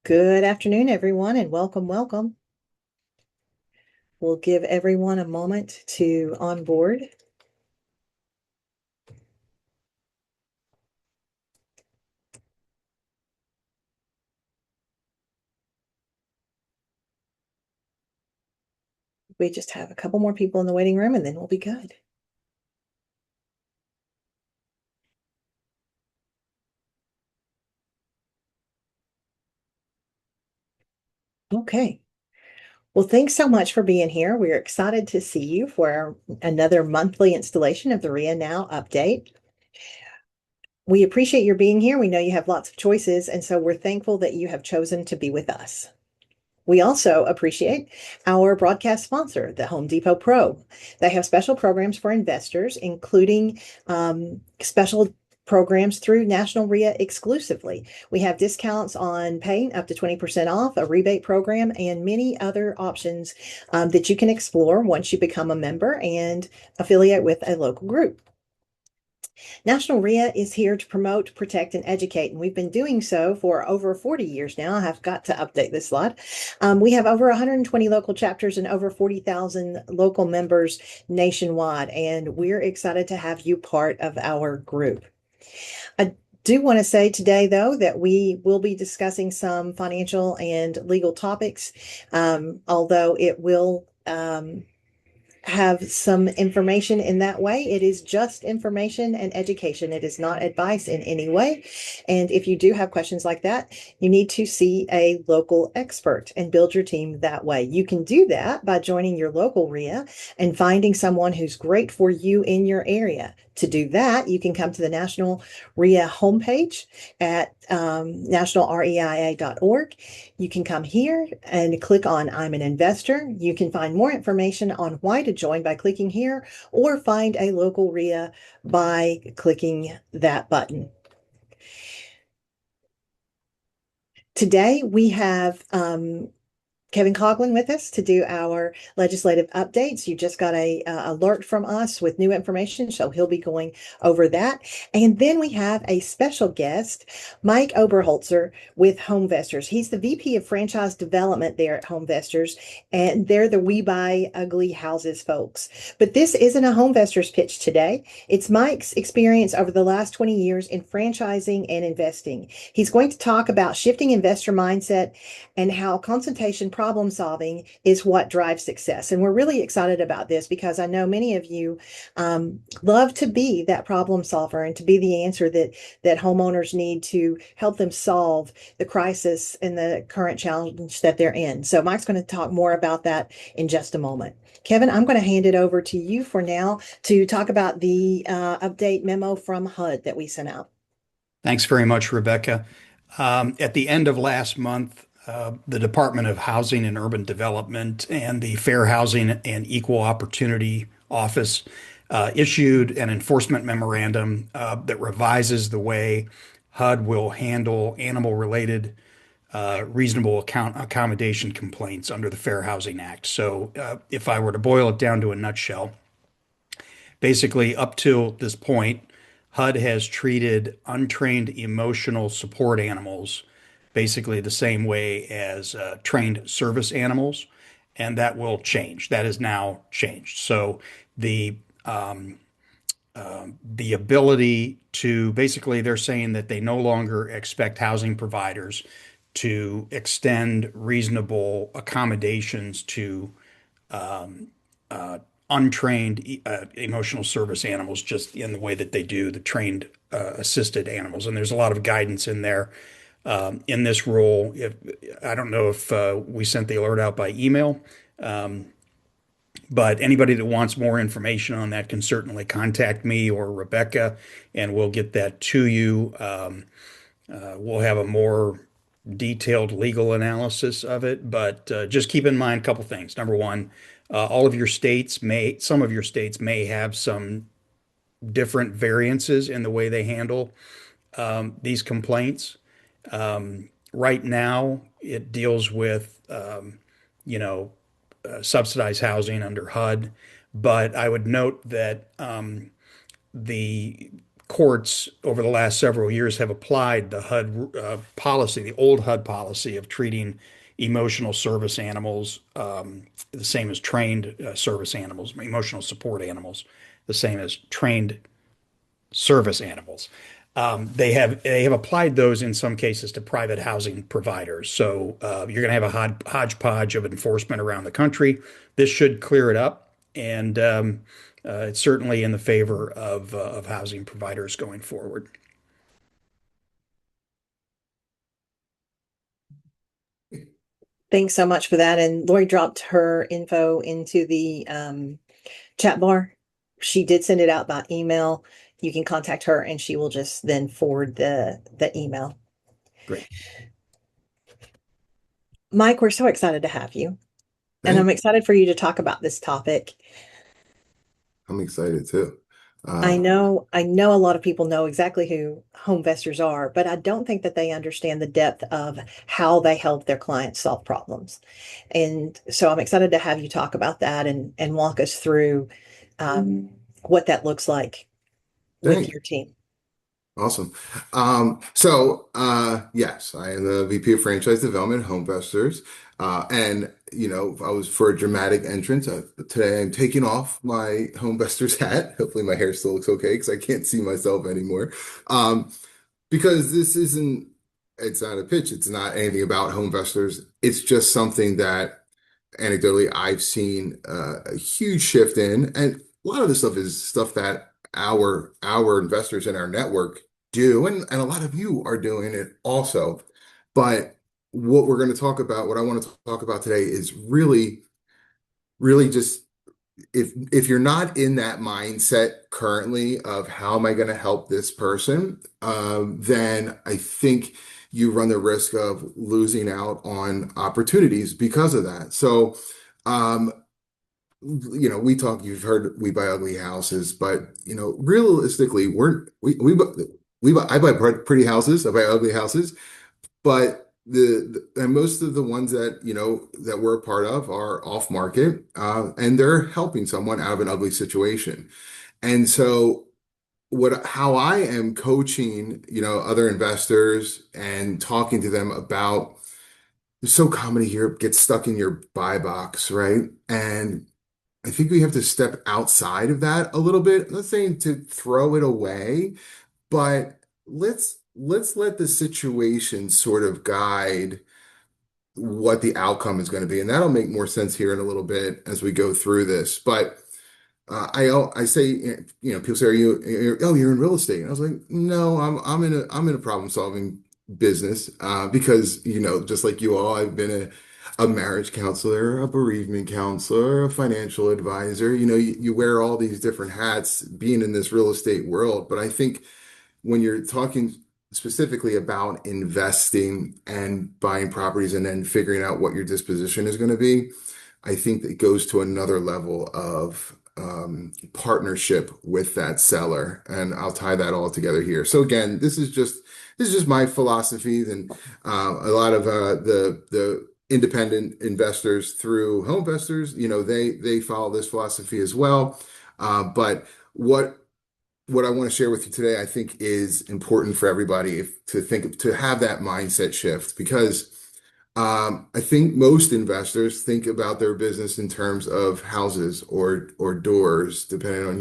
Good afternoon, everyone, and welcome, welcome. We'll give everyone a moment to onboard. We just have a couple more people in the waiting room and then we'll be good. Okay. Well, thanks so much for being here. We're excited to see you for another monthly installation of the REIA Now update. We appreciate your being here. We know you have lots of choices, and so we're thankful that you have chosen to be with us. We also appreciate our broadcast sponsor, the Home Depot Pro. They have special programs for investors, including special programs through National REIA exclusively. We have discounts on paint up to 20% off, a rebate program, and many other options that you can explore once you become a member and affiliate with a local group. National REIA is here to promote, protect, and educate, and we've been doing so for over 40 years now. I have got to update this slide. We have over 120 local chapters and over 40,000 local members nationwide, and we're excited to have you part of our group. I do want to say today, though, that we will be discussing some financial and legal topics, although it will have some information in that way. It is just information and education. It is not advice in any way. And if you do have questions like that, you need to see a local expert and build your team that way. You can do that by joining your local REIA and finding someone who's great for you in your area. To do that, you can come to the National REIA homepage at nationalreia.org. You can come here and click on I'm an investor. You can find more information on why to join by clicking here or find a local REIA by clicking that button. Today we have Kevin Coughlin with us to do our legislative updates. You just got a alert from us with new information, so he'll be going over that. And then we have a special guest, Mike Oberholtzer with HomeVestors. He's the VP of Franchise Development there at HomeVestors, and they're the We Buy Ugly Houses folks. But this isn't a HomeVestors pitch today. It's Mike's experience over the last 20 years in franchising and investing. He's going to talk about shifting investor mindset and how consultation problem solving is what drives success. And we're really excited about this because I know many of you love to be that problem solver and to be the answer that homeowners need to help them solve the crisis and the current challenge that they're in. So Mike's going to talk more about that in just a moment. Kevin, I'm going to hand it over to you for now to talk about the update memo from HUD that we sent out. Thanks very much, Rebecca. At the end of last month, the Department of Housing and Urban Development and the Fair Housing and Equal Opportunity Office issued an enforcement memorandum that revises the way HUD will handle animal-related reasonable accommodation complaints under the Fair Housing Act. So, if I were to boil it down to a nutshell, basically, up till this point, HUD has treated untrained emotional support animals basically the same way as trained service animals, and that will change. That has now changed. So the the ability to basically, they're saying that they no longer expect housing providers to extend reasonable accommodations to untrained emotional service animals, just in the way that they do the trained assisted animals. And there's a lot of guidance in there in this rule. I don't know if we sent the alert out by email, but anybody that wants more information on that can certainly contact me or Rebecca, and we'll get that to you. We'll have a more detailed legal analysis of it, but just keep in mind a couple things. Number one, some of your states may have some different variances in the way they handle these complaints. Right now, it deals with, you know, subsidized housing under HUD, but I would note that the courts over the last several years have applied the HUD policy, the old HUD policy of treating emotional service animals the same as trained service animals, emotional support animals, the same as trained service animals. They have applied those in some cases to private housing providers. So you're going to have a hodgepodge of enforcement around the country. This should clear it up, and it's certainly in the favor of housing providers going forward. Thanks so much for that. And Lori dropped her info into the chat bar. She did send it out by email. You can contact her and she will just then forward the email. Great. Mike, we're so excited to have you. And I'm Thank excited for you to talk about this topic. I'm excited too. I Um, know, I know a lot of people know exactly who HomeVestors are, but I don't think that they understand the depth of how they help their clients solve problems. And so I'm excited to have you talk about that and walk us through what that looks like with Thank your team. Awesome. Yes, I am the VP of Franchise Development at HomeVestors. And I was for a dramatic entrance. Today I'm taking off my HomeVestors hat. Hopefully my hair still looks okay because I can't see myself anymore. Um, because it's not a pitch. It's not anything about HomeVestors. It's just something that anecdotally I've seen a huge shift in, and a lot of this stuff is stuff that our investors in our network do, and a lot of you are doing it also. But what we're going to talk about, what I want to talk about today, is really just if you're not in that mindset currently of how am I going to help this person, then I think you run the risk of losing out on opportunities because of that. So, um, you've heard we buy ugly houses, but realistically, I buy pretty houses, I buy ugly houses, but and most of the ones that that we're a part of are off market, and they're helping someone out of an ugly situation. And so how I am coaching, other investors and talking to them about, it's so common to hear get stuck in your buy box, right? And I think we have to step outside of that a little bit. I'm not saying to throw it away, but let's let the situation sort of guide what the outcome is going to be. And that'll make more sense here in a little bit as we go through this. But I say, people say, you're in real estate. And I was like, no, I'm in a problem solving business, because, just like you all, I've been a marriage counselor, a bereavement counselor, a financial advisor. You wear all these different hats being in this real estate world. But I think when you're talking specifically about investing and buying properties and then figuring out what your disposition is going to be, I think that goes to another level of partnership with that seller. And I'll tie that all together here. So again, this is just my philosophies, and a lot of the independent investors through HomeVestors, they follow this philosophy as well. But what I want to share with you today, I think, is important for everybody to have that mindset shift, because I think most investors think about their business in terms of houses or doors, depending on,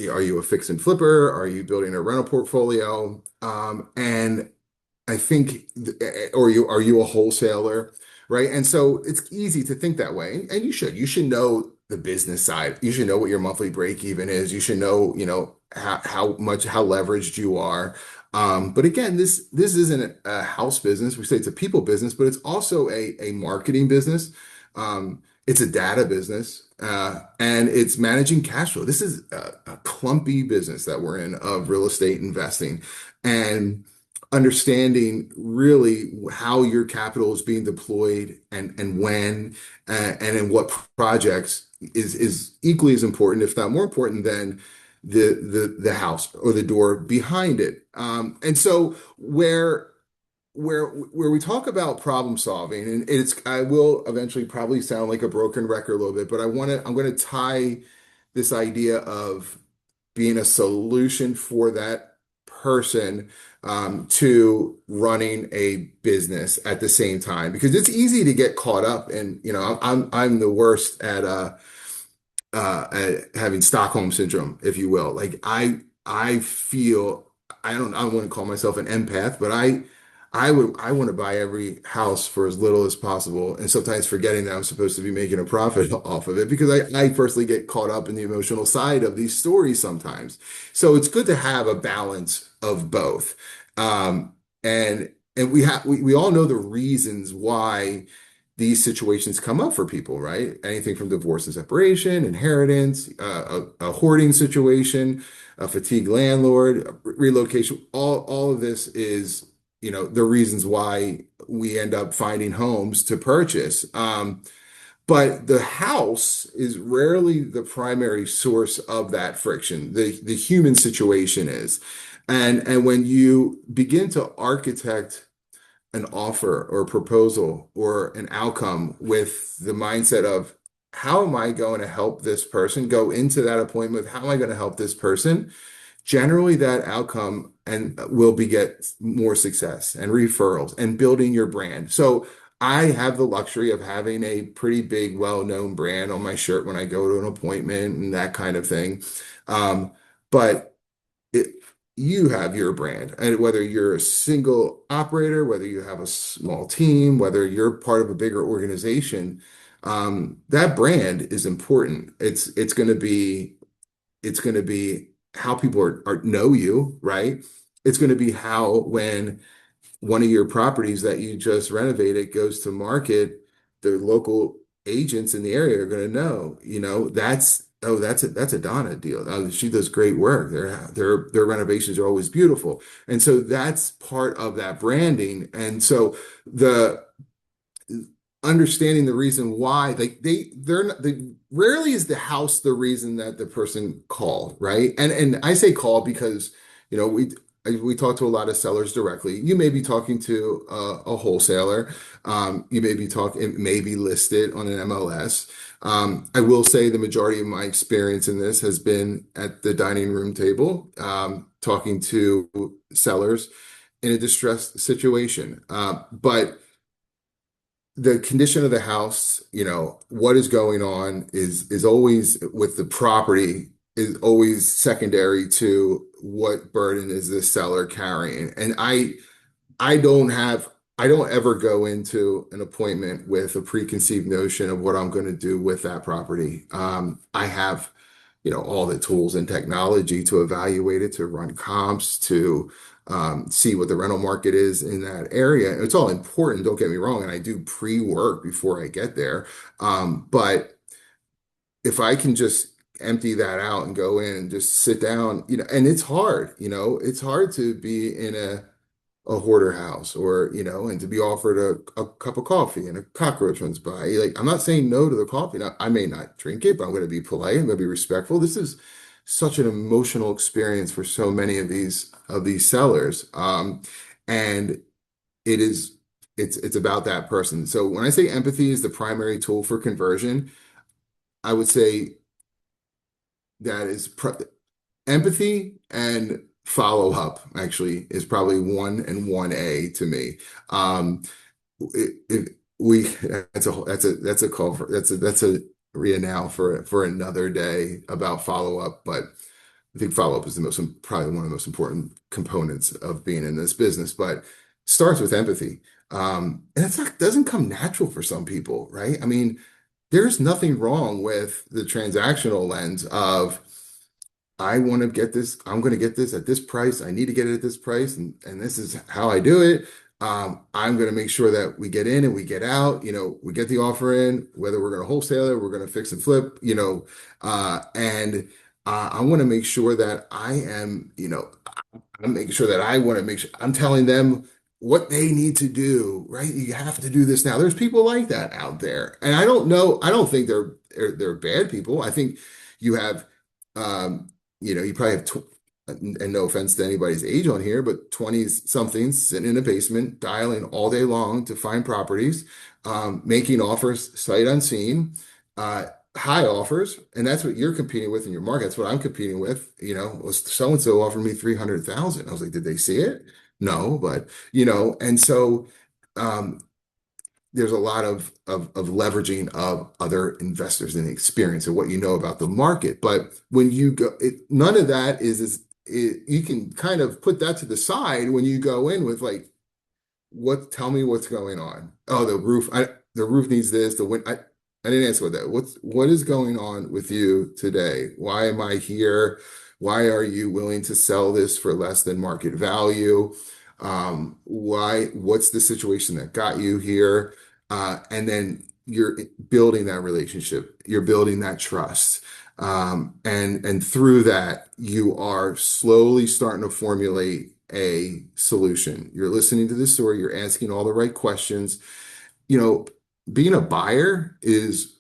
are you a fix and flipper? Are you building a rental portfolio? And I think, or are you a wholesaler, right? And so it's easy to think that way, and you should know the business side. You should know what your monthly break even is. You should know, how leveraged you are. But again, this isn't a house business. We say it's a people business, but it's also a marketing business. It's a data business, and it's managing cash flow. This is a clumpy business that we're in of real estate investing, and understanding really how your capital is being deployed and when, and in what projects is equally as important, if not more important, than the house or the door behind it. And so where we talk about problem solving, and I will eventually probably sound like a broken record a little bit, but I'm going to tie this idea of being a solution for that person to running a business at the same time, because it's easy to get caught up. And I'm the worst at having Stockholm syndrome, if you will. Like I feel I wouldn't call myself an empath, but I want to buy every house for as little as possible, and sometimes forgetting that I'm supposed to be making a profit off of it, because I personally get caught up in the emotional side of these stories sometimes. So it's good to have a balance of both. Um, and we all know the reasons why these situations come up for people, right? Anything from divorce and separation, inheritance, a hoarding situation, a fatigued landlord, relocation. All of this is, the reasons why we end up finding homes to purchase. But the house is rarely the primary source of that friction. The human situation is. And when you begin to architect an offer or a proposal or an outcome with the mindset of, how am I going to help this person go into that appointment? How am I going to help this person? Generally, that outcome and will beget more success and referrals and building your brand. So I have the luxury of having a pretty big, well-known brand on my shirt when I go to an appointment and that kind of thing. But it, you have your brand, and whether you're a single operator, whether you have a small team, whether you're part of a bigger organization, that brand is important. It's going to be how people know you, right? It's going to be how, when one of your properties that you just renovated goes to market, the local agents in the area are going to know, that's a Donna deal. She does great work. Their renovations are always beautiful. And so that's part of that branding. And so the understanding the reason why, like they're not, rarely is the house the reason that the person called, right? And I say call because we talk to a lot of sellers directly. You may be talking to a wholesaler. You may be talking, it may be listed on an MLS. I will say the majority of my experience in this has been at the dining room table, talking to sellers in a distressed situation. But the condition of the house, what is going on is always, with the property, is always secondary to what burden is this seller carrying. And I don't ever go into an appointment with a preconceived notion of what I'm going to do with that property. I have, all the tools and technology to evaluate it, to run comps, to see what the rental market is in that area. And it's all important, don't get me wrong, and I do pre-work before I get there. But if I can just empty that out and go in and just sit down, and it's hard to be in a hoarder house, or and to be offered a cup of coffee and a cockroach runs by. Like, I'm not saying no to the coffee. Now, I may not drink it, but I'm going to be polite. I'm going to be respectful. This is such an emotional experience for so many of these sellers. And it's about that person. So when I say empathy is the primary tool for conversion, I would say that is empathy, and follow up actually is probably 1 and 1A to me. If we that's a call for that's a REIA Now for another day about follow up. But I think follow up is probably one of the most important components of being in this business. But starts with empathy, and doesn't come natural for some people, right? I mean, there's nothing wrong with the transactional lens of, I want to get this. I'm going to get this at this price. I need to get it at this price, and this is how I do it. I'm going to make sure that we get in and we get out. We get the offer in, whether we're going to wholesale it, we're going to fix and flip. And I want to make sure that I'm making sure that I want to make sure I'm telling them what they need to do. Right? You have to do this now. There's people like that out there, and I don't know. I don't think they're bad people. I think you have. You probably have, and no offense to anybody's age on here, but 20s somethings sitting in a basement, dialing all day long to find properties, making offers sight unseen. high offers, and that's what you're competing with in your market. That's what I'm competing with. Was so and so offered me 300,000. I was like, did they see it? No, but and so um, there's a lot of leveraging of other investors and experience and what you know about the market. But when you go, none of that you can kind of put that to the side when you go in with like, tell me what's going on. Oh, the roof needs this, I didn't answer with that. What is going on with you today? Why am I here? Why are you willing to sell this for less than market value? What's the situation that got you here? And then you're building that relationship, you're building that trust. And through that, you are slowly starting to formulate a solution. You're listening to the story, you're asking all the right questions. You know, being a buyer is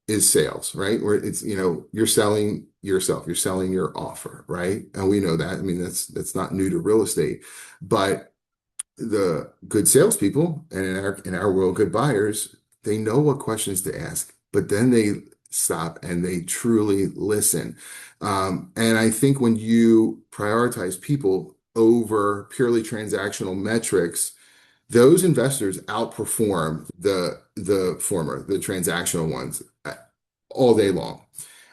sales, right? Where it's, you're selling yourself, you're selling your offer, right? And we know that. I mean, that's not new to real estate, but the good salespeople and in our world, good buyers, they know what questions to ask, but then they stop and they truly listen. And I think when you prioritize people over purely transactional metrics, those investors outperform the transactional ones all day long.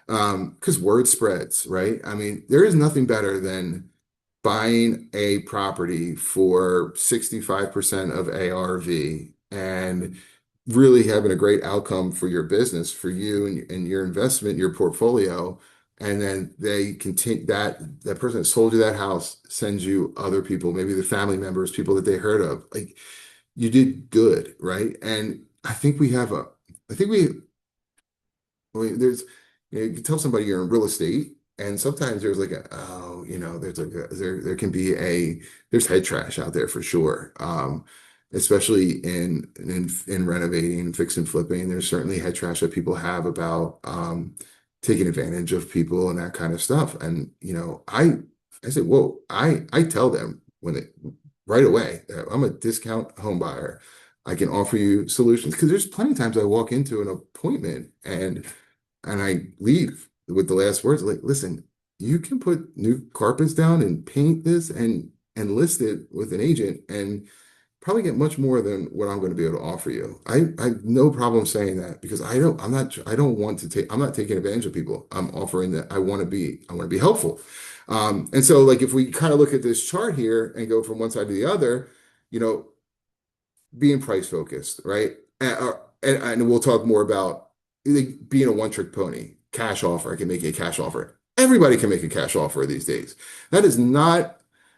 Because word spreads, right? I mean, there is nothing better than buying a property for 65% of ARV and really having a great outcome for your business, for you and your investment, your portfolio. And then they continue that person that sold you that house sends you other people, maybe the family members, people that they heard of. Like, you did good, right? And I think we, I mean, you can tell somebody you're in real estate, and sometimes there's like there can be there's head trash out there for sure. Especially in renovating and fix and flipping, there's certainly head trash that people have about taking advantage of people and that kind of stuff. And I said, well, I tell them right away, I'm a discount home buyer. I can offer you solutions because there's plenty of times I walk into an appointment and I leave with the last words like, listen, you can put new carpets down and paint this and list it with an agent and probably get much more than what I'm going to be able to offer you. I have no problem saying that because I don't want to I'm not taking advantage of people. I'm offering that I want to be helpful. And so like if we kind of look at this chart here and go from one side to the other, you know, being price focused, right? And we'll talk more about like, being a one trick pony, cash offer. I can make a cash offer. Everybody can make a cash offer these days. That is not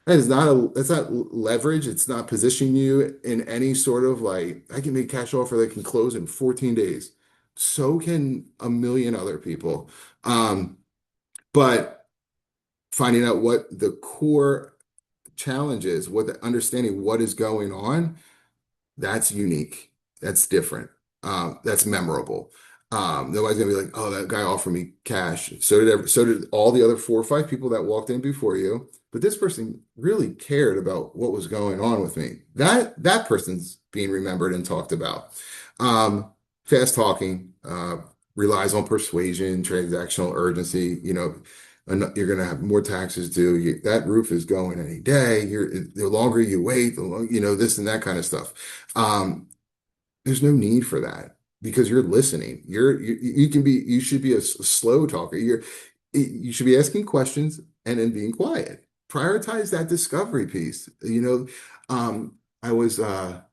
that's not leverage. It's not positioning you in any sort of like I can make a cash offer that can close in 14 days. So can a million other people. But finding out what the core challenge is, what the understanding what is going on, that's unique. That's different. That's memorable. Nobody's gonna be like, oh, that guy offered me cash. So did all the other 4 or 5 people that walked in before you. But this person really cared about what was going on with me. That person's being remembered and talked about. Fast talking, relies on persuasion, transactional urgency. You're going to have more taxes due. That roof is going any day. The longer you wait, this and that kind of stuff. There's no need for that because you're listening. You should be a slow talker. You should be asking questions and then being quiet. Prioritize that discovery piece. I was, I'll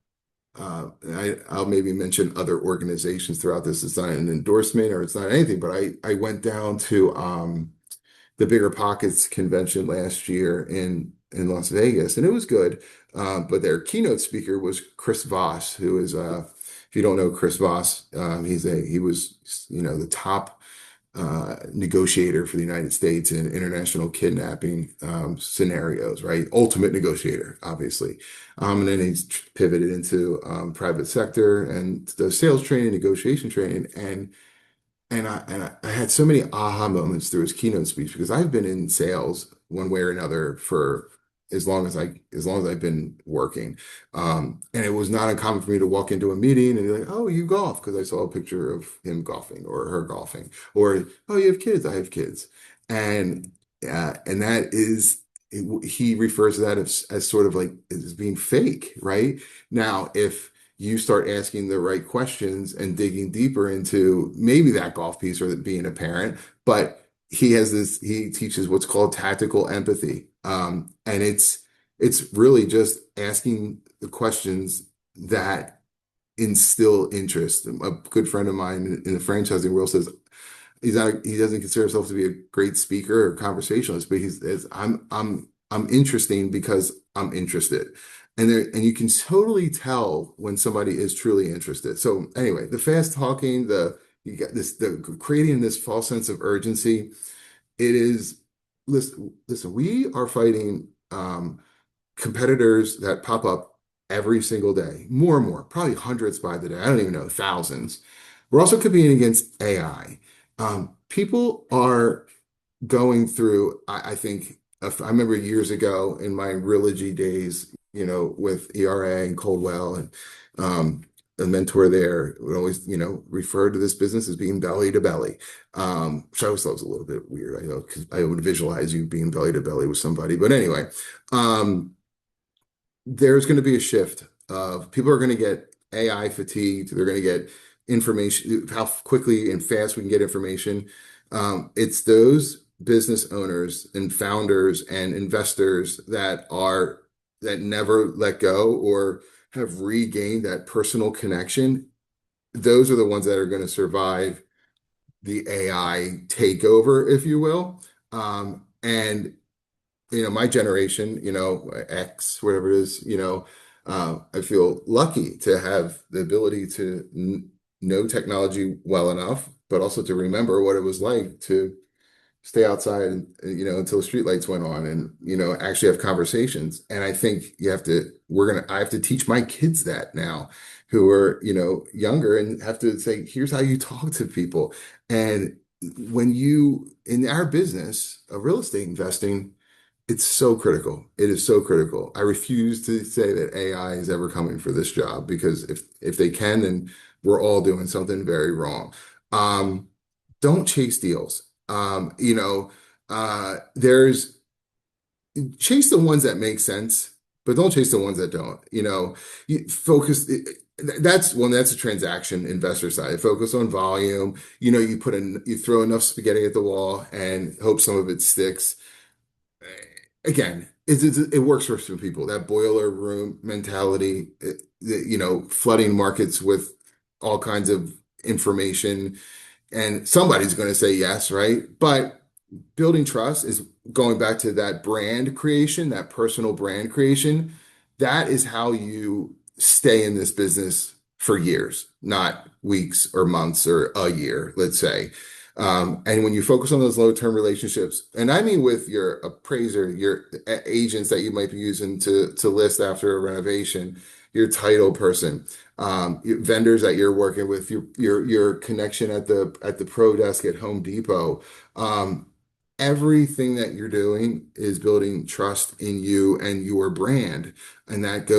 maybe mention other organizations throughout this. It's not an endorsement or it's not anything, but I went down to, the Bigger Pockets convention last year in Las Vegas, and it was good. But their keynote speaker was Chris Voss, who is if you don't know Chris Voss, he was the top negotiator for the United States in international kidnapping scenarios, right? Ultimate negotiator, obviously. And then he's pivoted into private sector and does sales training, negotiation training, and I had so many aha moments through his keynote speech because I've been in sales one way or another for as long as I've been working. And it was not uncommon for me to walk into a meeting and be like, "Oh, you golf," because I saw a picture of him golfing or her golfing, or "Oh, you have kids? I have kids," and and that is he refers to that as sort of like as being fake, right? Now, if you start asking the right questions and digging deeper into maybe that golf piece or being a parent, but he teaches what's called tactical empathy. And it's really just asking the questions that instill interest. A good friend of mine in the franchising world says he doesn't consider himself to be a great speaker or conversationalist, but I'm interesting because I'm interested. And you can totally tell when somebody is truly interested. So anyway, the fast talking, you got the creating this false sense of urgency. It is, listen, we are fighting competitors that pop up every single day, more and more, probably hundreds by the day. I don't even know, thousands. We're also competing against AI. People are going through, I think, I remember years ago in my Realogy days, with ERA and Coldwell and a mentor there would always, refer to this business as being belly to belly, which I always thought was a little bit weird. I know because I would visualize you being belly to belly with somebody. But anyway, um, there's going to be a shift of people are going to get AI fatigued. They're going to get information, how quickly and fast we can get information. It's those business owners and founders and investors that never let go or have regained that personal connection. Those are the ones that are going to survive the AI takeover, if you will. And my generation, X, whatever it is, I feel lucky to have the ability to know technology well enough, but also to remember what it was like to stay outside, until the streetlights went on and, actually have conversations. And I think I have to teach my kids that now who are, younger and have to say, here's how you talk to people. And in our business of real estate investing, it's so critical. It is so critical. I refuse to say that AI is ever coming for this job because if they can, then we're all doing something very wrong. Don't chase deals. There's chase the ones that make sense, but don't chase the ones that don't. You focus. That's a transaction investor side. Focus on volume. You throw enough spaghetti at the wall and hope some of it sticks. Again, it works for some people. That boiler room mentality, flooding markets with all kinds of information, and somebody's going to say yes, right? But building trust is going back to that brand creation, that personal brand creation. That is how you stay in this business for years, not weeks or months or a year, let's say. And when you focus on those low-term relationships, and I mean with your appraiser, your agents that you might be using to list after a renovation, your title person, your vendors that you're working with, your connection at the pro desk at Home Depot, everything that you're doing is building trust in you and your brand, and that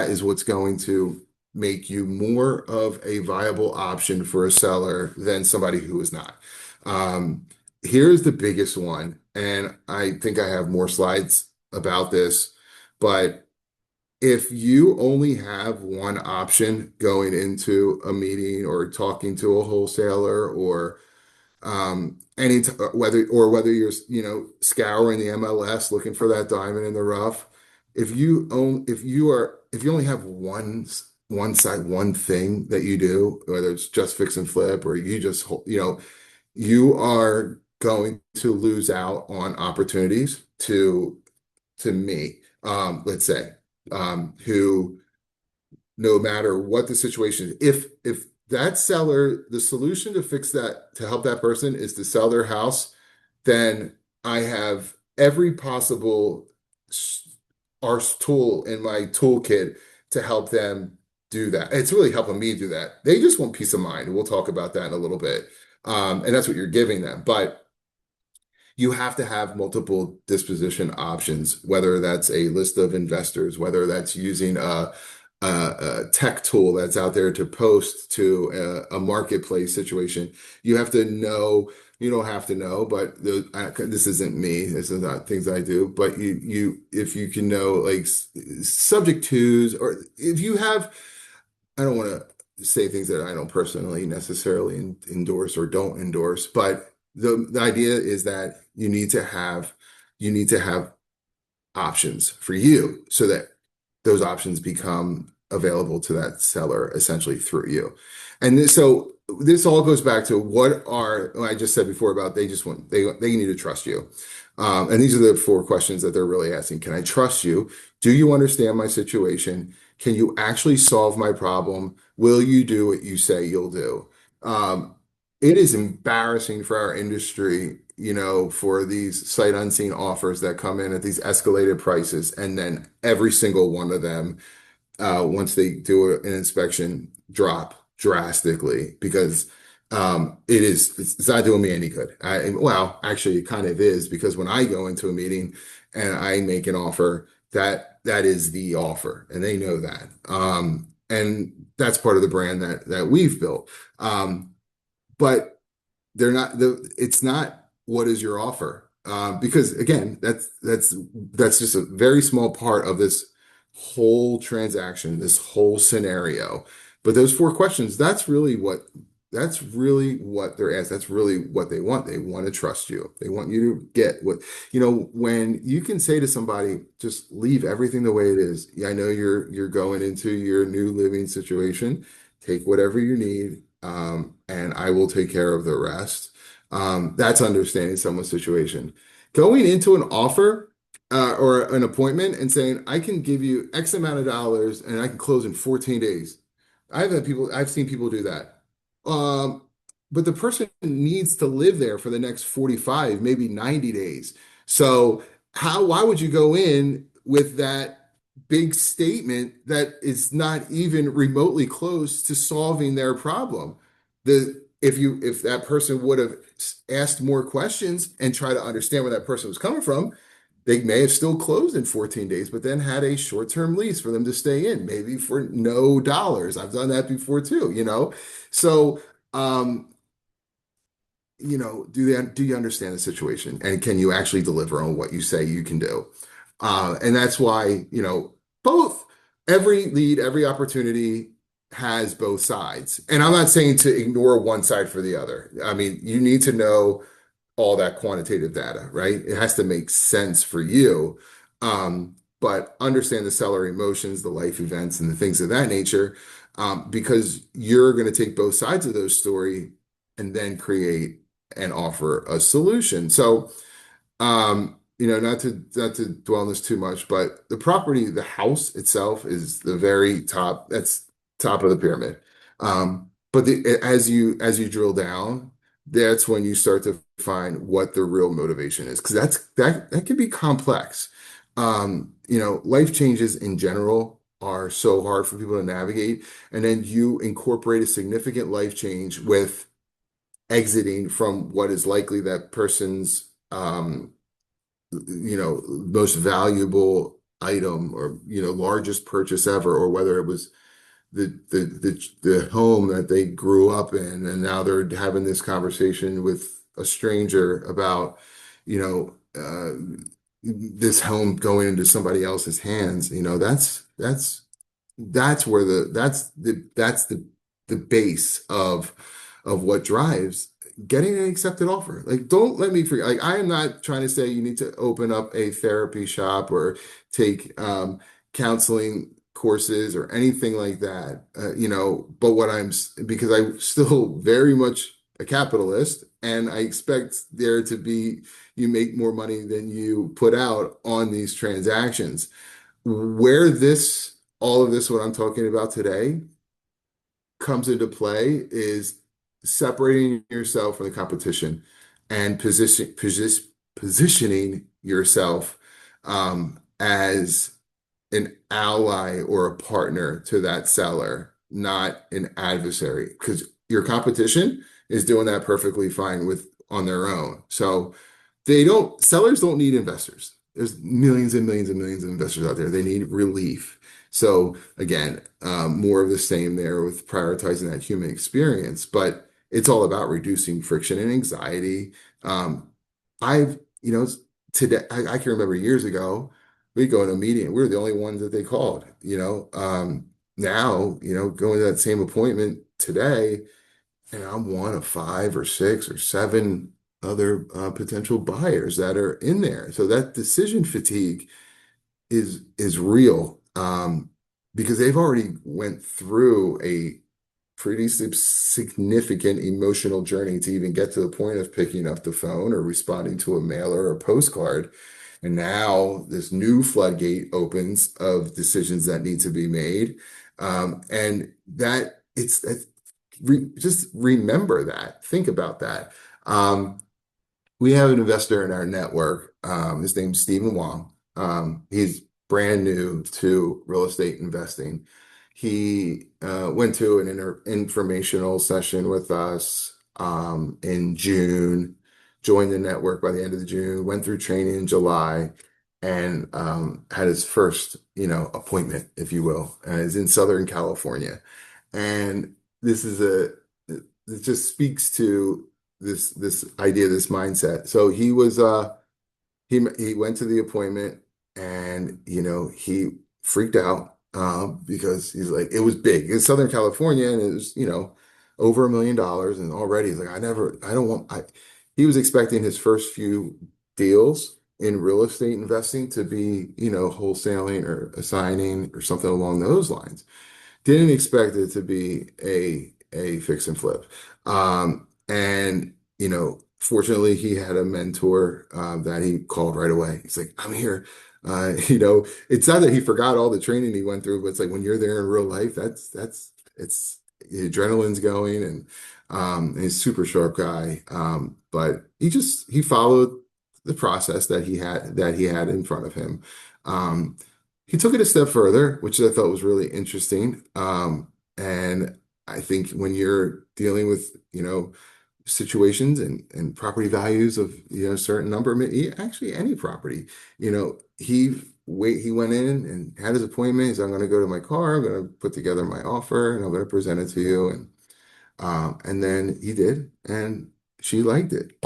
is what's going to make you more of a viable option for a seller than somebody who is not. Here's the biggest one, and I think I have more slides about this, but if you only have one option going into a meeting or talking to a wholesaler or whether you're scouring the MLS looking for that diamond in the rough, if you only have one side, one thing that you do, whether it's just fix and flip or you just you are going to lose out on opportunities to me, let's say, who, no matter what the situation is, if that seller, the solution to fix that, to help that person is to sell their house, then I have every possible tool in my toolkit to help them do that. It's really helping me do that. They just want peace of mind. We'll talk about that in a little bit. And that's what you're giving them. But you have to have multiple disposition options, whether that's a list of investors, whether that's using a tech tool that's out there to post to a marketplace situation. You have to know, you don't have to know, but this isn't me. This is not things I do, but if you can know like subject twos, or if you have, I don't want to say things that I don't personally necessarily endorse or don't endorse, but the idea is that you need to have options for you so that those options become available to that seller essentially through you. And so this all goes back to I just said before about they need to trust you. And these are the four questions that they're really asking. Can I trust you? Do you understand my situation? Can you actually solve my problem? Will you do what you say you'll do? Um, it is embarrassing for our industry, for these sight unseen offers that come in at these escalated prices, and then every single one of them, once they do an inspection, drop drastically because it's not doing me any good. Well, actually, it kind of is, because when I go into a meeting and I make an offer, that is the offer, and they know that. And that's part of the brand that we've built. But it's not what is your offer, because again, that's just a very small part of this whole transaction, this whole scenario. But those four questions, that's really what they're asked. That's really what they want. They want to trust you. They want you to get when you can say to somebody, just leave everything the way it is. Yeah, I know you're going into your new living situation. Take whatever you need, and I will take care of the rest. That's understanding someone's situation. Going into an offer, or an appointment and saying, I can give you X amount of dollars and I can close in 14 days. I've seen people do that. Um, but the person needs to live there for the next 45, maybe 90 days. So why would you go in with that big statement that is not even remotely close to solving their problem? If that person would have asked more questions and try to understand where that person was coming from, they may have still closed in 14 days, but then had a short-term lease for them to stay in, maybe for no dollars. I've done that before too. So, do you understand the situation, and can you actually deliver on what you say you can do? And that's why, both every lead, every opportunity has both sides. And I'm not saying to ignore one side for the other. I mean, you need to know all that quantitative data, right? It has to make sense for you. But understand the seller emotions, the life events, and the things of that nature, because you're going to take both sides of those story and then create and offer a solution. So, not to dwell on this too much, but the house itself is the very top. That's top of the pyramid. But as you drill down, that's when you start to find what the real motivation is, because that can be complex. Life changes in general are so hard for people to navigate, and then you incorporate a significant life change with exiting from what is likely that person's most valuable item, or largest purchase ever, or whether it was the home that they grew up in, and now they're having this conversation with a stranger about this home going into somebody else's hands. That's the base of what drives getting an accepted offer. Like, don't let me forget. Like, I am not trying to say you need to open up a therapy shop or take counseling courses or anything like that. But because I'm still very much a capitalist, and I expect there to be, you make more money than you put out on these transactions. Where all of this, what I'm talking about today, comes into play is separating yourself from the competition and positioning yourself as an ally or a partner to that seller, not an adversary, because your competition is doing that perfectly fine on their own. So sellers don't need investors. There's millions and millions and millions of investors out there. They need relief. So again, more of the same there with prioritizing that human experience, but it's all about reducing friction and anxiety. I've, today, I can remember years ago, we'd go in a meeting, we were the only ones that they called, now, going to that same appointment today, and I'm one of five or six or seven other potential buyers that are in there. So that decision fatigue is real, because they've already went through a pretty significant emotional journey to even get to the point of picking up the phone or responding to a mailer or postcard. And now this new floodgate opens of decisions that need to be made. And that just remember that, think about that. We have an investor in our network. His name's Stephen Wong. He's brand new to real estate investing. He went to an informational session with us in June, joined the network by the end of the June, went through training in July, and had his first, appointment, if you will, and is in Southern California. And this is it just speaks to this idea, this mindset. So he went to the appointment, and he freaked out because he's like, it was big. It's Southern California, and it was over $1 million, and already he's like, I don't want. He was expecting his first few deals in real estate investing to be wholesaling or assigning or something along those lines. Didn't expect it to be a fix and flip. And fortunately he had a mentor that he called right away. He's like, I'm here. It's not that he forgot all the training he went through, but it's like when you're there in real life, it's the adrenaline's going, and he's a super sharp guy. But he followed the process that he had in front of him. He took it a step further, which I thought was really interesting. And I think when you're dealing with, situations and property values of, a certain number, actually any property, he went in and had his appointment. He said, I'm going to go to my car. I'm going to put together my offer, and I'm going to present it to you. And then he did, and she liked it.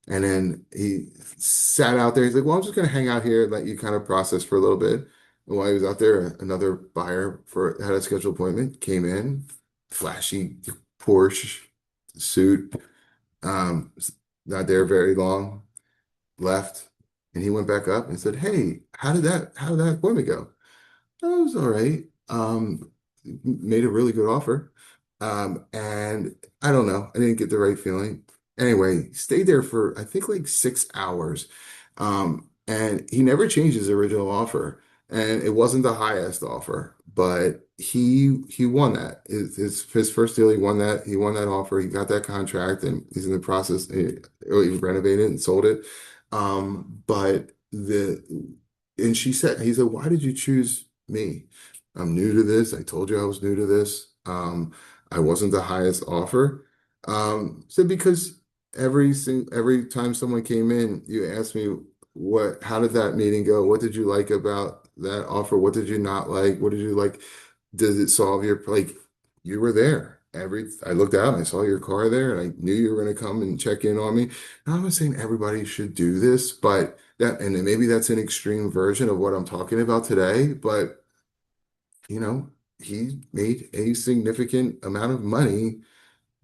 And then he sat out there. He's like, well, I'm just going to hang out here and let you kind of process for a little bit. And while he was out there, another buyer had a scheduled appointment, came in, flashy Porsche suit, not there very long, left. And he went back up and said, hey, how did that appointment go? Oh, it was all right. Made a really good offer. And I don't know, I didn't get the right feeling. Anyway, stayed there for I think like 6 hours. And he never changed his original offer. And it wasn't the highest offer, but he won that. His first deal, he won that. He won that offer. He got that contract, and he's in the process. He renovated and sold it. But he said, why did you choose me? I'm new to this. I told you I was new to this. I wasn't the highest offer. Said because every time someone came in, you asked me how did that meeting go? What did you like about that offer? What did you not like? What did you like? Does it solve you were there? I looked out and I saw your car there, and I knew you were going to come and check in on me. Now, I'm not saying everybody should do this, but and then maybe that's an extreme version of what I'm talking about today, but he made a significant amount of money,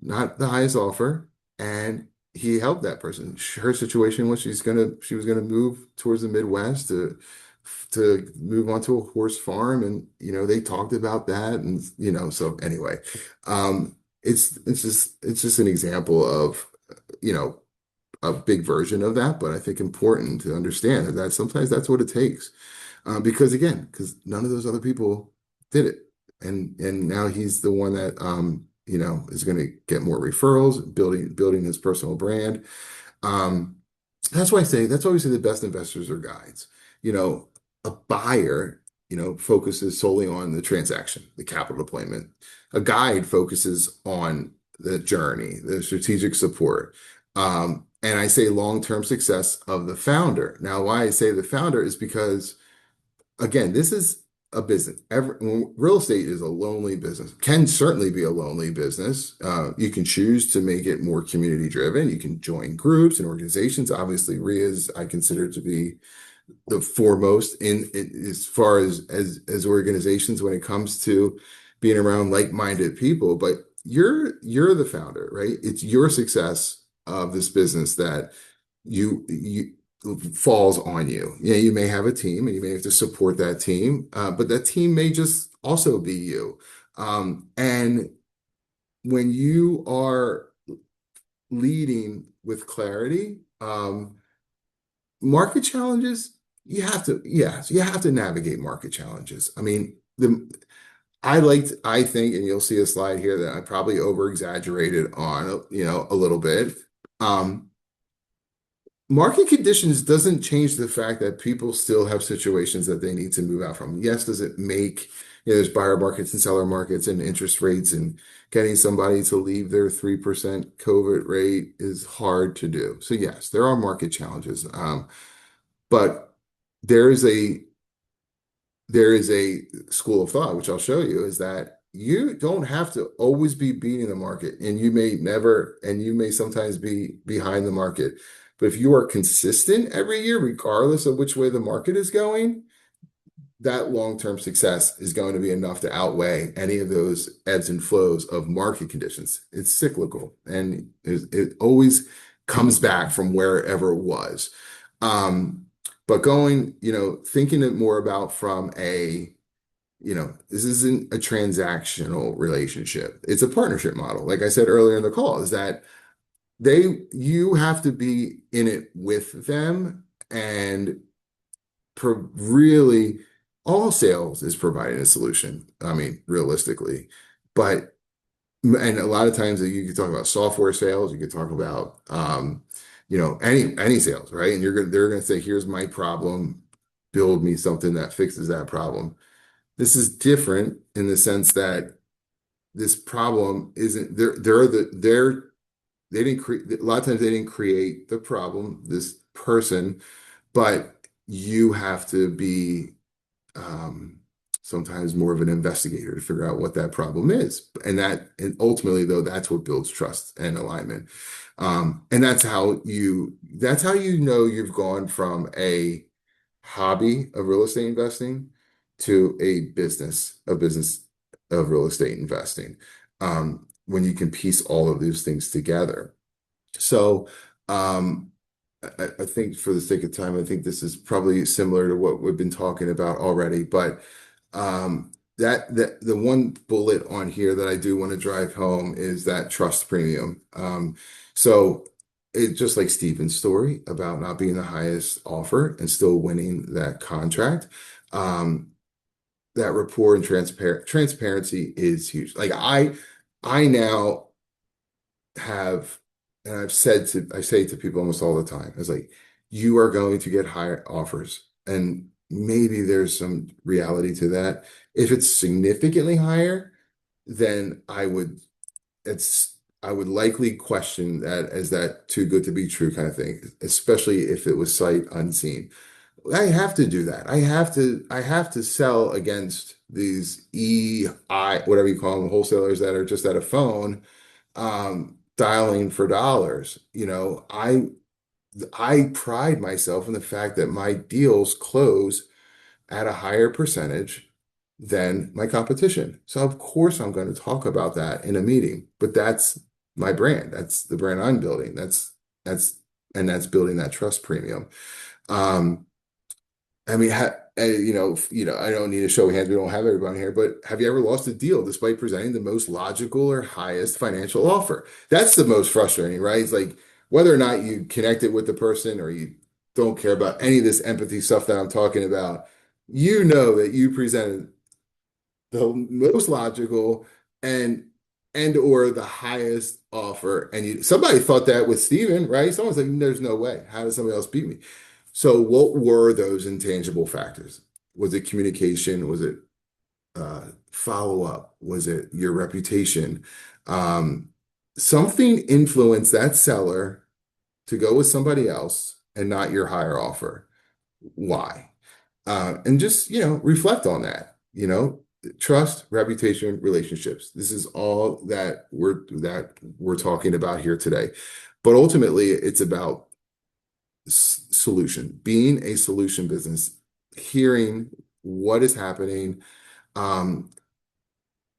not the highest offer, and he helped that person. Her situation was she was gonna move towards the Midwest to move onto a horse farm, and they talked about that, and so anyway, it's just an example of a big version of that, but I think important to understand that sometimes that's what it takes, because none of those other people did it, and now he's the one that is going to get more referrals, building his personal brand. Um, that's why we say the best investors are guides. A buyer, focuses solely on the transaction, the capital deployment. A guide focuses on the journey, the strategic support. And I say long-term success of the founder. Now, why I say the founder is because, again, this is a business. Real estate is a lonely business, can certainly be a lonely business. You can choose to make it more community driven. You can join groups and organizations. Obviously, REIAs I consider to be the foremost in as far as organizations when it comes to being around like-minded people. But you're the founder, right? It's your success of this business that you falls on you. Yeah, you may have a team and you may have to support that team, but that team may just also be you. And when you are leading with clarity, market challenges, yes, you have to navigate market challenges. I mean, I think, and you'll see a slide here that I probably over exaggerated on, a little bit. Um, Market conditions doesn't change the fact that people still have situations that they need to move out from. Yes, does it make, there's buyer markets and seller markets and interest rates, and getting somebody to leave their 3% COVID rate is hard to do. So yes, there are market challenges. But there is a there is a school of thought, which I'll show you, is that you don't have to always be beating the market, and you may sometimes be behind the market. But if you are consistent every year, regardless of which way the market is going, that long-term success is going to be enough to outweigh any of those ebbs and flows of market conditions. It's cyclical, and it always comes back from wherever it was. But thinking it more about from this isn't a transactional relationship. It's a partnership model. Like I said earlier in the call, is that you have to be in it with them, and really all sales is providing a solution. I mean, realistically, and a lot of times you can talk about software sales, you can talk about, any sales, right? And they're going to say, here's my problem, build me something that fixes that problem. This is different in the sense that this problem isn't, they didn't create, a lot of times they didn't create the problem, this person, but you have to be sometimes more of an investigator to figure out what that problem is. And ultimately, though, that's what builds trust and alignment. And that's how you know you've gone from a hobby of real estate investing to a business of real estate investing. When you can piece all of these things together. So I think for the sake of time, I think this is probably similar to what we've been talking about already, but that the one bullet on here that I do want to drive home is that trust premium. So it's just like Stephen's story about not being the highest offer and still winning that contract. That rapport and transparency is huge. Like I now have, and I say to people almost all the time, it's like, you are going to get higher offers. And maybe there's some reality to that. If it's significantly higher, then I would likely question that as that too good to be true kind of thing, especially if it was sight unseen. I have to do that. I have to sell against these whatever you call them, wholesalers that are just at a phone, dialing for dollars. I pride myself in the fact that my deals close at a higher percentage than my competition. So of course I'm going to talk about that in a meeting, but that's my brand. That's the brand I'm building. That's building that trust premium. I mean, I don't need to show hands. We don't have everybody here, but have you ever lost a deal despite presenting the most logical or highest financial offer? That's the most frustrating, right? It's like whether or not you connected with the person or you don't care about any of this empathy stuff that I'm talking about, you know that you presented the most logical and or the highest offer. And somebody thought that with Steven, right? Someone's like, there's no way. How does somebody else beat me? So what were those intangible factors? Was it communication? Was it follow-up? Was it your reputation? Something influenced that seller to go with somebody else and not your higher offer? Why? And just, reflect on that, trust, reputation, relationships. This is all that we're talking about here today. But ultimately, it's about solution, being a solution business, hearing what is happening. Um,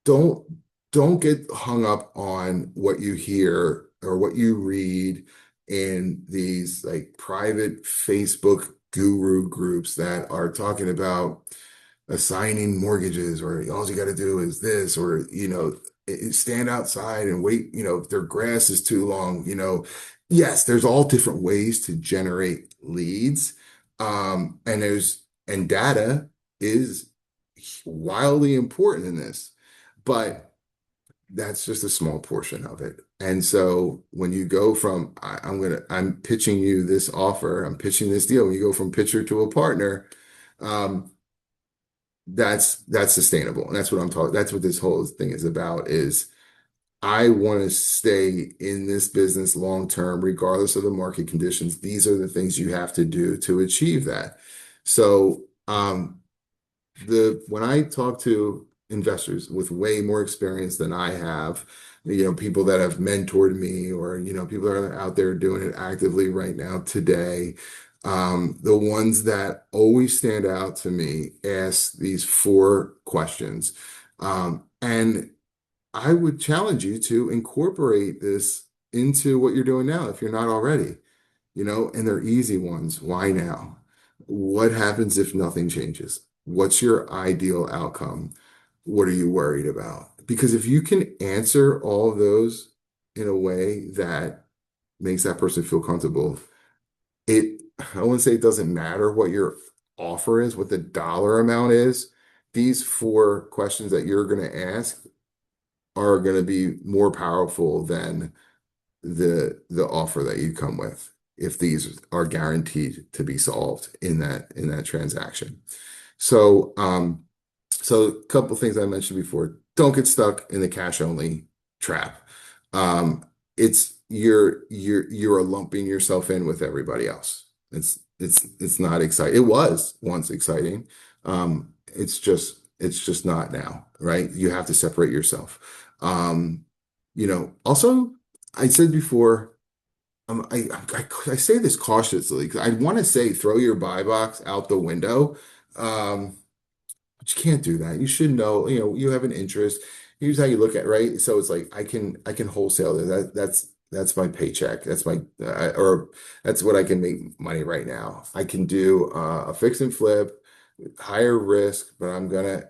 don't don't get hung up on what you hear or what you read in these like private Facebook guru groups that are talking about assigning mortgages, or all you got to do is this, or stand outside and wait, if their grass is too long. Yes, there's all different ways to generate leads. And data is wildly important in this, but that's just a small portion of it. And so when you go from I'm pitching you this offer, I'm pitching this deal, when you go from pitcher to a partner, um, that's sustainable. And that's what I'm talking, that's what this whole thing is about, is I want to stay in this business long term, regardless of the market conditions. These are the things you have to do to achieve that. So when I talk to investors with way more experience than I have, people that have mentored me, or, people that are out there doing it actively right now today, the ones that always stand out to me ask these four questions. And I would challenge you to incorporate this into what you're doing now if you're not already, and they're easy ones. Why now? What happens if nothing changes? What's your ideal outcome? What are you worried about? Because if you can answer all of those in a way that makes that person feel comfortable, I wouldn't say it doesn't matter what your offer is, what the dollar amount is. These four questions that you're going to ask are going to be more powerful than the offer that you come with, if these are guaranteed to be solved in that transaction. So a couple things I mentioned before: don't get stuck in the cash only trap. It's you're lumping yourself in with everybody else. It's not exciting. It was once exciting. It's just not now, right? You have to separate yourself. Also, I said before, I say this cautiously because I want to say throw your buy box out the window. But you can't do that. You should know, you have an interest. Here's how you look at it, right? So it's like I can wholesale it. That's my paycheck. Or that's what I can make money right now. I can do a fix and flip, higher risk, but I'm gonna,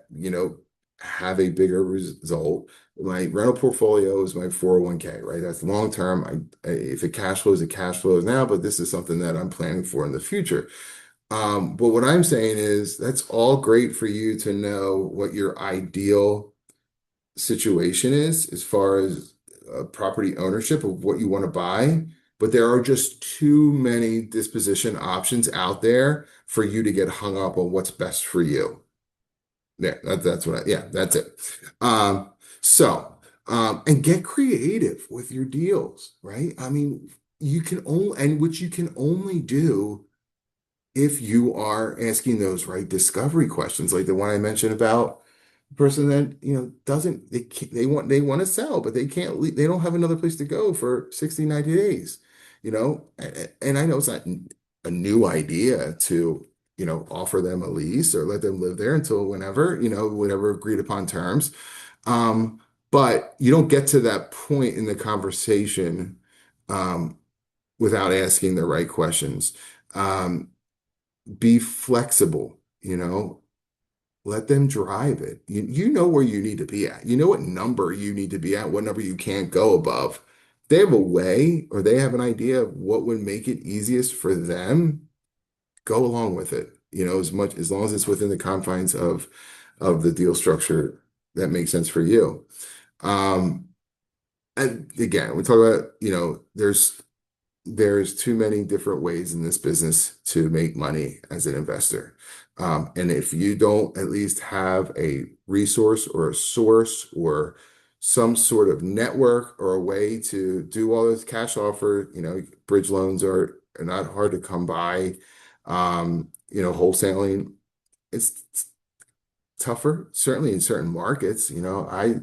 have a bigger result. My rental portfolio is my 401k, right? That's long term. If it cash flows, it cash flows now, but this is something that I'm planning for in the future. But what I'm saying is that's all great for you to know what your ideal situation is as far as property ownership of what you want to buy. But there are just too many disposition options out there for you to get hung up on what's best for you. Yeah, that's it. Um, and get creative with your deals, right? I mean, which you can only do if you are asking those right discovery questions, like the one I mentioned about the person that, doesn't, they can't, they want to sell, but they can't, they don't have another place to go for 60, 90 days, and I know it's not a new idea to, offer them a lease or let them live there until whenever, whatever agreed upon terms. Um, but you don't get to that point in the conversation, um, without asking the right questions. Be flexible, let them drive it. You know where you need to be at. You know what number you need to be at, what number you can't go above. They have a way, or they have an idea of what would make it easiest for them, go along with it, as long as it's within the confines of the deal structure that makes sense for you. Um, and again, we talk about, there's too many different ways in this business to make money as an investor. And if you don't at least have a resource or a source or some sort of network or a way to do all this cash offer. Bridge loans are not hard to come by. Wholesaling, it's tougher, certainly in certain markets. I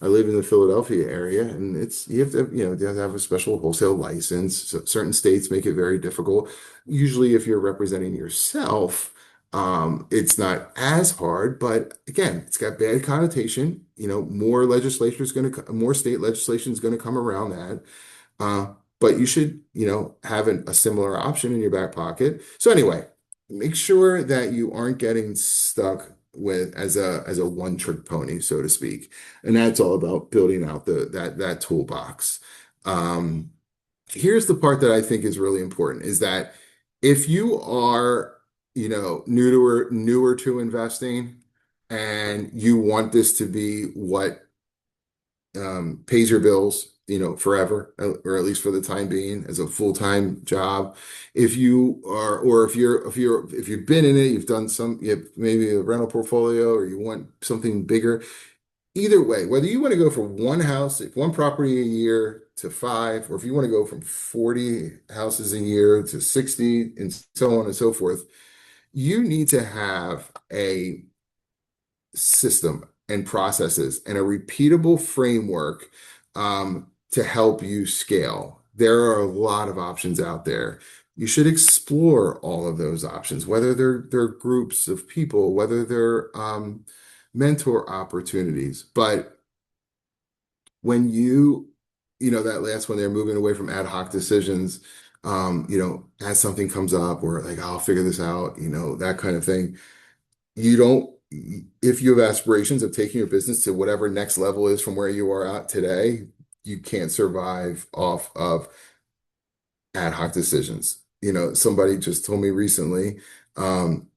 live in the Philadelphia area, and you have to have a special wholesale license. So certain states make it very difficult. Usually, if you're representing yourself, it's not as hard, but again, it's got bad connotation. More state legislation is going to come around that. Uh, but you should, have a similar option in your back pocket. So anyway, make sure that you aren't getting stuck with as a one-trick pony, so to speak. And that's all about building out that toolbox. Um, Here's the part that I think is really important is that if you are, newer to investing and you want this to be what pays your bills, forever, or at least for the time being, as a full-time job. If you are, or if you've been in it, you have maybe a rental portfolio, or you want something bigger. Either way, whether you want to go from one house, one property a year to five, or if you want to go from 40 houses a year to 60, and so on and so forth, you need to have a system and processes and a repeatable framework to help you scale. There are a lot of options out there. You should explore all of those options, whether they're groups of people, whether they're mentor opportunities. But when that last one, they're moving away from ad hoc decisions, as something comes up, or like, I'll figure this out, that kind of thing. You don't, if you have aspirations of taking your business to whatever next level is from where you are at today, you can't survive off of ad hoc decisions. Somebody just told me recently, um,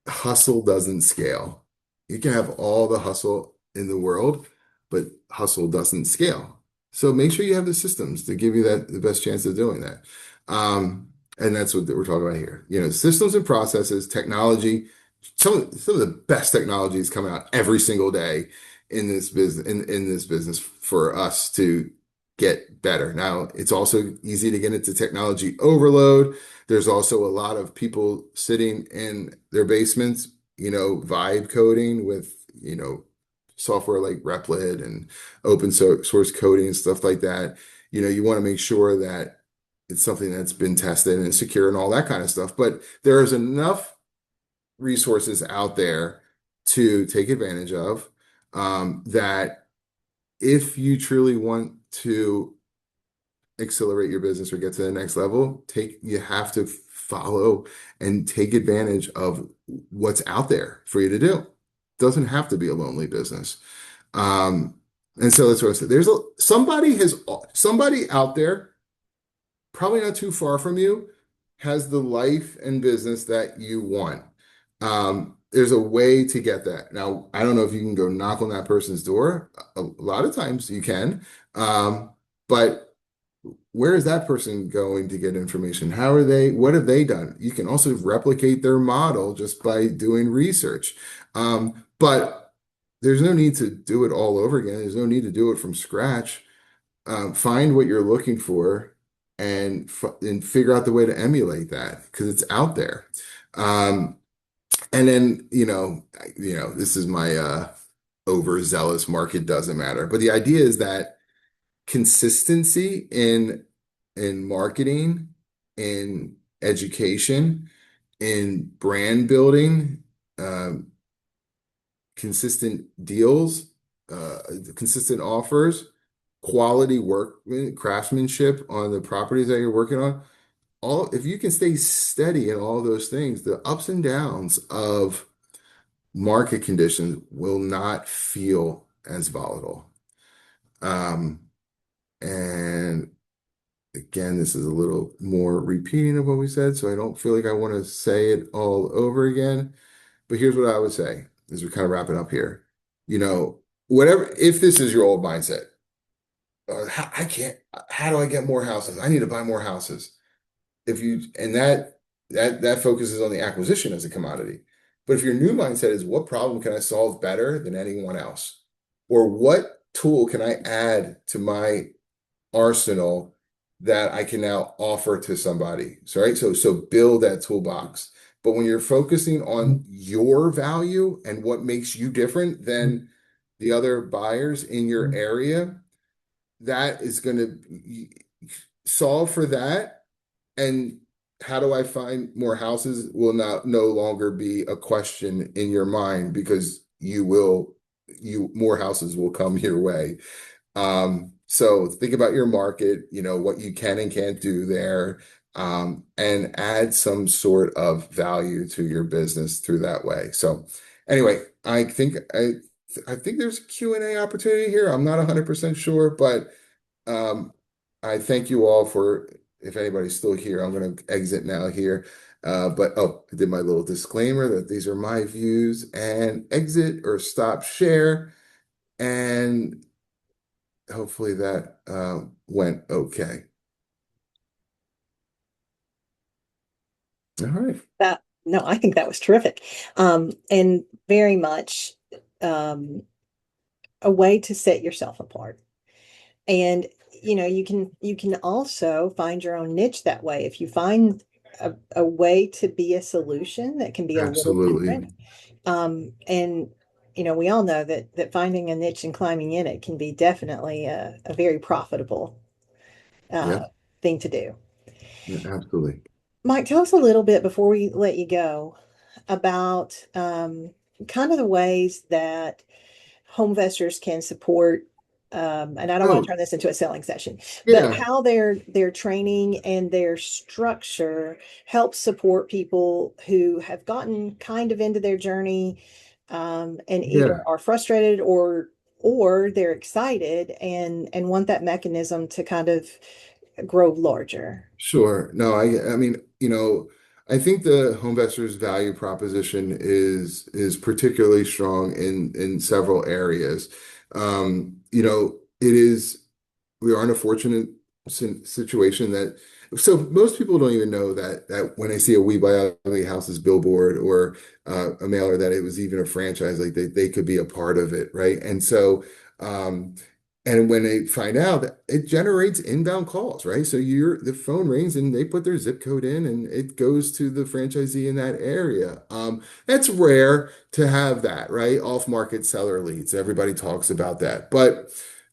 hustle doesn't scale. You can have all the hustle in the world, but hustle doesn't scale. So make sure you have the systems to give you the best chance of doing that. And that's what we're talking about here. Systems and processes, technology. Some of the best technologies come out every single day in this business for us to get better. Now, it's also easy to get into technology overload. There's also a lot of people sitting in their basements, vibe coding with, software like Replit and open source coding and stuff like that. You want to make sure that it's something that's been tested and secure and all that kind of stuff. But there is enough resources out there to take advantage of, that if you truly want to accelerate your business or get to the next level, you have to follow and take advantage of what's out there for you to do. Doesn't have to be a lonely business. And so that's what I said. Somebody out there, probably not too far from you, has the life and business that you want. There's a way to get that. Now, I don't know if you can go knock on that person's door. A lot of times you can. But where is that person going to get information? What have they done? You can also replicate their model just by doing research. But there's no need to do it all over again. There's no need to do it from scratch. Find what you're looking for and figure out the way to emulate that because it's out there. And then, this is my overzealous market doesn't matter. But the idea is that consistency in marketing, in education, in brand building, consistent deals, consistent offers, quality work, craftsmanship on the properties that you're working on. If you can stay steady in all those things, the ups and downs of market conditions will not feel as volatile. And again, this is a little more repeating of what we said, so I don't feel like I want to say it all over again. But here's what I would say as we kind of wrap it up here. If this is your old mindset, how do I get more houses? I need to buy more houses. That focuses on the acquisition as a commodity. But if your new mindset is what problem can I solve better than anyone else? or what tool can I add to my arsenal that I can now offer to somebody. So, right. So build that toolbox. But when you're focusing on your value and what makes you different than the other buyers in your area, that is going to solve for that. And how do I find more houses will not no longer be a question in your mind because you more houses will come your way. So think about your market, what you can and can't do there, and add some sort of value to your business through that way. So anyway, I think there's a Q&A opportunity here. I'm not 100% sure, but um, I thank you all for, if anybody's still here, I'm going to exit now here. But I did my little disclaimer that these are my views and exit or stop share. And hopefully that went okay. All right. That, no, I think that was terrific. And very much um, a way to set yourself apart. And you can also find your own niche that way. If you find a way to be a solution that can be a little Absolutely. different. And we all know that finding a niche and climbing in it can be definitely a very profitable uh, Yep. thing to do. Yeah, absolutely. Mike, tell us a little bit before we let you go about kind of the ways that HomeVestors can support, and I don't want to Oh, turn this into a selling session, but yeah. how their training and their structure helps support people who have gotten kind of into their journey, and either Yeah. are frustrated or they're excited and want that mechanism to kind of grow larger. Sure. No, I mean, I think the home investors value proposition is particularly strong in several areas. It is we are in a fortunate situation that so most people don't even know that when they see a We Buy Ugly Houses billboard or a mailer that it was even a franchise, like they could be a part of it, right? And so and when they find out that it generates inbound calls, right? So the phone rings and they put their zip code in and it goes to the franchisee in that area. That's rare to have that, right? Off-market seller leads. Everybody talks about that.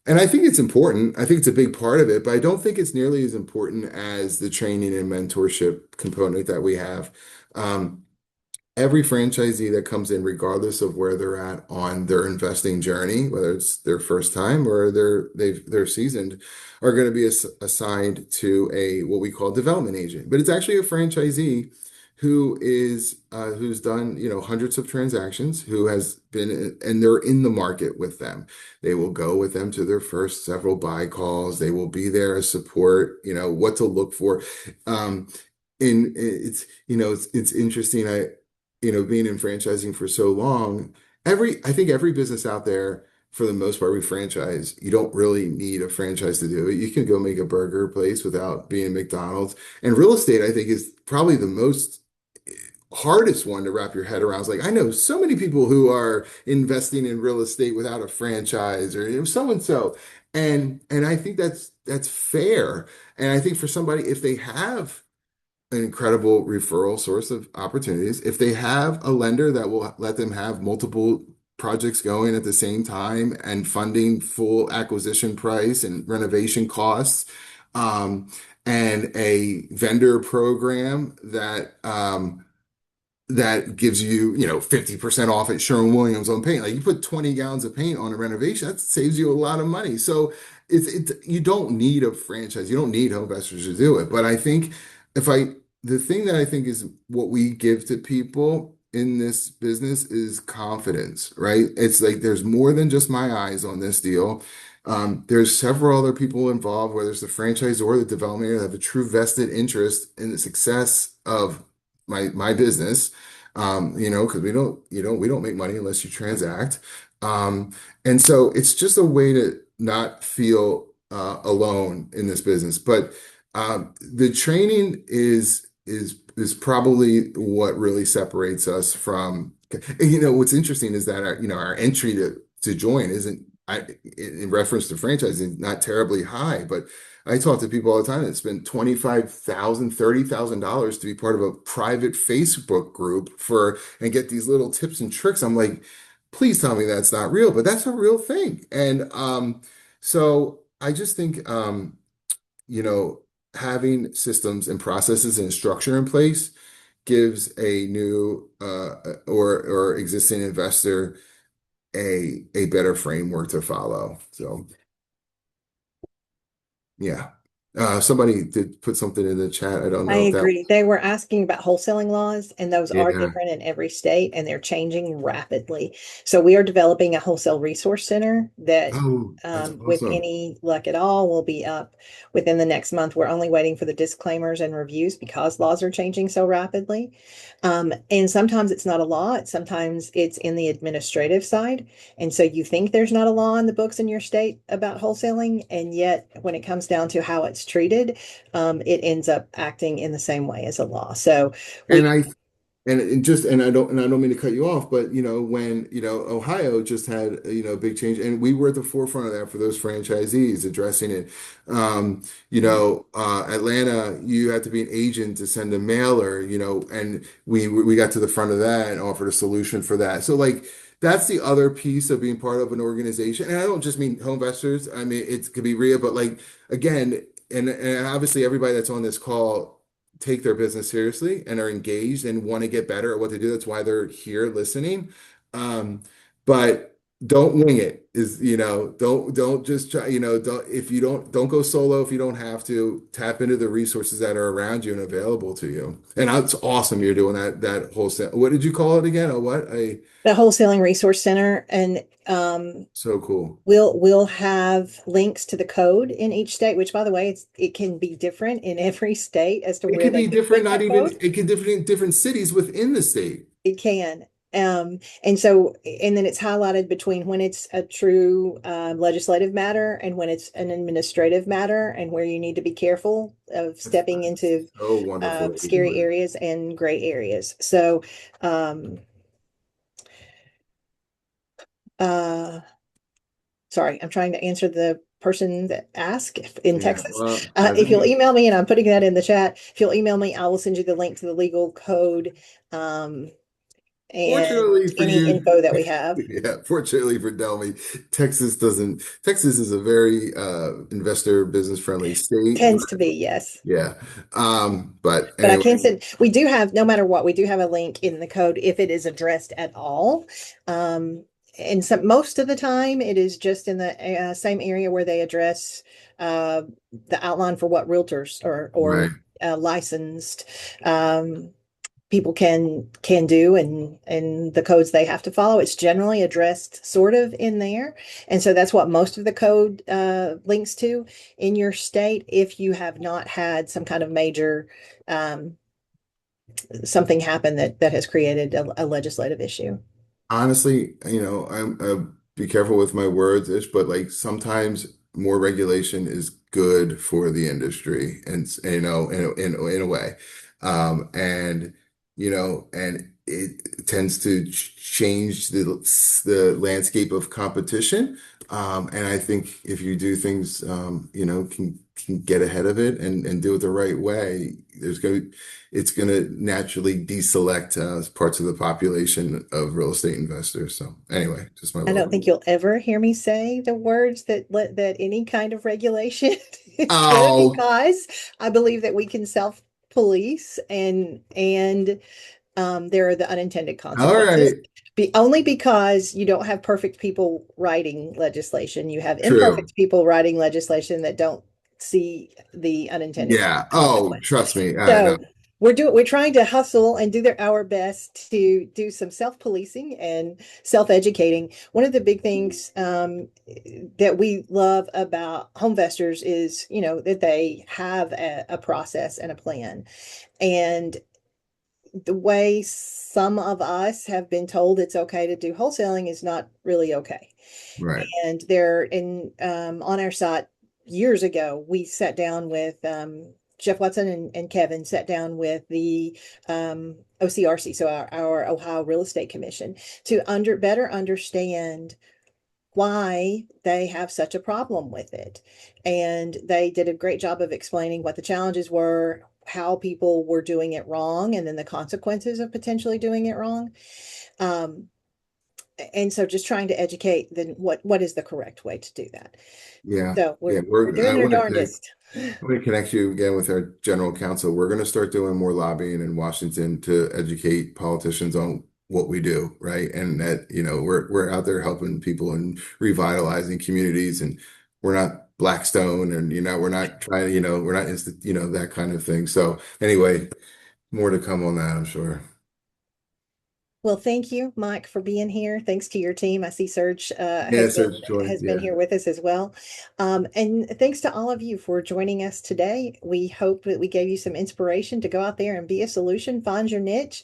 And I think it's important. I think it's a big part of it, but I don't think it's nearly as important as the training and mentorship component that we have. Um, every franchisee that comes in, regardless of where they're at on their investing journey, whether it's their first time or they're seasoned, are going to be assigned to a what we call development agent. But it's actually a franchisee who's done hundreds of transactions, who has been and they're in the market with them. They will go with them to their first several buy calls. They will be there as support, what to look for. Um, and it's interesting. Being in franchising for so long, I think every business out there, for the most part, we franchise. You don't really need a franchise to do it. You can go make a burger place without being McDonald's. And real estate, I think, is probably the most hardest one to wrap your head around. It's like, I know so many people who are investing in real estate without a franchise or so and so. And I think that's fair. And I think for somebody, if they have an incredible referral source of opportunities. If they have a lender that will let them have multiple projects going at the same time and funding full acquisition price and renovation costs, and a vendor program that gives you, 50% off at Sherwin-Williams on paint. Like you put 20 gallons of paint on a renovation, that saves you a lot of money. So you don't need a franchise. You don't need home investors to do it. But I think the thing that I think is what we give to people in this business is confidence, right? It's like there's more than just my eyes on this deal. There's several other people involved, whether it's the franchisor or the developer, that have a true vested interest in the success of my business. Because we don't make money unless you transact. And so it's just a way to not feel alone in this business. But the training is probably what really separates us from. What's interesting is that our entry to join isn't in reference to franchising, not terribly high, but I talk to people all the time that spend $25,000, $30,000 to be part of a private Facebook group and get these little tips and tricks. I'm like, please tell me that's not real, but that's a real thing. And so I just think you know, having systems and processes and structure in place gives a new or existing investor a better framework to follow. So yeah. Somebody did put something in the chat. I don't I know if that agree. They were asking about wholesaling laws, and those are yeah. different in every state, and they're changing rapidly. So we are developing a wholesale resource center that, Oh, that's with awesome. any luck at all, will be up within the next month. We're only waiting for the disclaimers and reviews because laws are changing so rapidly. And sometimes it's not a law, sometimes it's in the administrative side. And so you think there's not a law in the books in your state about wholesaling, and yet when it comes down to how it's treated, it ends up acting in the same way as a law. So we, And I and I don't mean to cut you off, but when Ohio just had a big change, and we were at the forefront of that for those franchisees addressing it. Atlanta, you had to be an agent to send a mailer, and we got to the front of that and offered a solution for that. So like that's the other piece of being part of an organization, and I don't just mean HomeVestors. I mean it could be REIA, but like again, and obviously everybody that's on this call take their business seriously and are engaged and want to get better at what they do. That's why they're here listening. But don't wing it don't just try, don't if you don't go solo if you don't have to. Tap into the resources that are around you and available to you. And it's awesome you're doing that whole set. What did you call it again? Oh, what? the wholesaling resource center, and So cool. we'll have links to the code in each state, which by the way, it can be different in every state as to It where could they be can different, put not that even code. it could different cities within the state. It can. And so, and then it's highlighted between when it's a true legislative matter and when it's an administrative matter, and where you need to be careful of stepping That's into so wonderful that you're scary doing it. areas and gray areas. So, um, uh, sorry, I'm trying to answer the person that asked in Yeah, Texas. well, I If you'll think email me, and I'm putting that in the chat, if you'll email me, I will send you the link to the legal code, and fortunately for any you, info that we have. yeah, fortunately for Delmy, Texas is a very investor business friendly state, but Tends to be, yes. yeah. But But I anyway, can send, we do have, no matter what, we do have a link in the code if it is addressed at all. Um, and some, most of the time it is just in the same area where they address uh, the outline for what realtors or right. licensed people can do, and the codes they have to follow. It's generally addressed sort of in there, and so that's what most of the code links to in your state. If you have not had some kind of major something happen that has created a legislative issue. Honestly, I'm be careful with my words, ish, but like sometimes more regulation is good for the industry, and in a way, and it tends to change the landscape of competition. And I think if you do things, can get ahead of it and do it the right way, it's going to naturally deselect parts of the population of real estate investors. So anyway, just my I don't little. think you'll ever hear me say the words that any kind of regulation is good, Oh, because I believe that we can self-police, and there are the unintended all consequences. right. Only because you don't have perfect people writing legislation. You have True. imperfect people writing legislation that don't see the unintended Yeah. Oh, consequence. trust me. I know. So we're trying to hustle and do our best to do some self-policing and self-educating. One of the big things that we love about HomeVestors is, that they have a process and a plan. And the way some of us have been told it's okay to do wholesaling is not really okay. Right. And they're in on our site years ago, we sat down with Jeff Watson and Kevin sat down with the OCRC, so our Ohio Real Estate Commission, to better understand why they have such a problem with it. And they did a great job of explaining what the challenges were, how people were doing it wrong, and then the consequences of potentially doing it wrong. Um, and so just trying to educate then what is the correct way to do that. Yeah. So Yeah. we're doing our darndest. I'm going to connect you again with our general counsel. We're going to start doing more lobbying in Washington to educate politicians on what we do, right? And that, we're out there helping people and revitalizing communities, and we're not Blackstone, and we're not trying, we're not that kind of thing. So anyway, more to come on that, I'm sure. Well, thank you, Mike, for being here. Thanks to your team. I see Serge Yeah, so join. has been Yeah. here with us as well. And thanks to all of you for joining us today. We hope that we gave you some inspiration to go out there and be a solution, find your niche.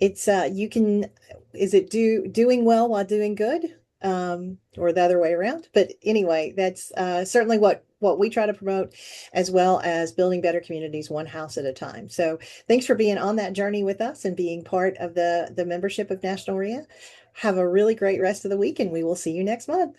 It's you can, is it doing well while doing good? Or the other way around. But anyway, that's certainly what we try to promote, as well as building better communities one house at a time. So thanks for being on that journey with us and being part of the membership of National REIA. Have a really great rest of the week, and we will see you next month.